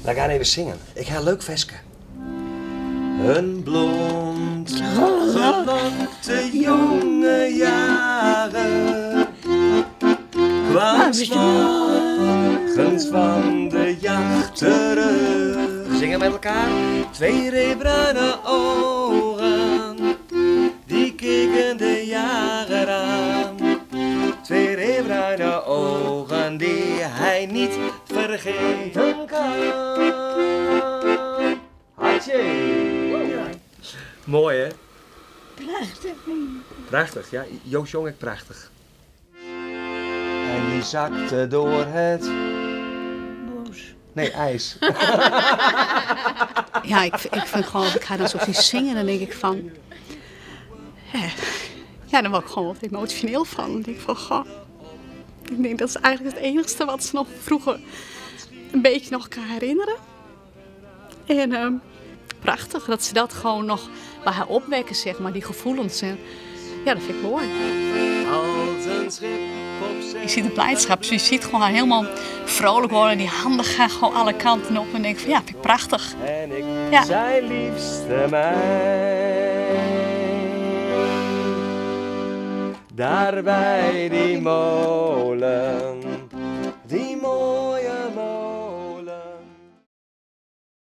We gaan even zingen. Ik ga een leuk versje. Een blond, gelokte jonge jaren kwam 's morgens van de jacht terug. Zingen met elkaar. Twee reebruine ogen, die keken de jager aan. Twee reebruine ogen die hij niet vergeten kan. Hartje! Mooi hè? Prachtig. Prachtig, ja. Joost Jong, prachtig. En die zakte door het... Boos. Nee, ijs. Ja, ik vind gewoon, ik ga dan zo zien zingen en dan denk ik van... Ja, daar word ik gewoon wat emotioneel van. Dan denk ik van, goh... Ik denk dat is eigenlijk het enigste wat ze nog vroeger een beetje nog kan herinneren. En prachtig dat ze dat gewoon nog bij haar opwekken, zeg maar, die gevoelens. En ja, dat vind ik mooi. Als een schip op zee. Je ziet de blijdschap, je ziet gewoon haar helemaal vrolijk worden. Die handen gaan gewoon alle kanten op en denk van, ja, vind ik prachtig. En ik Ja. zijn liefste mij. Daar bij die molen, die mooie molen.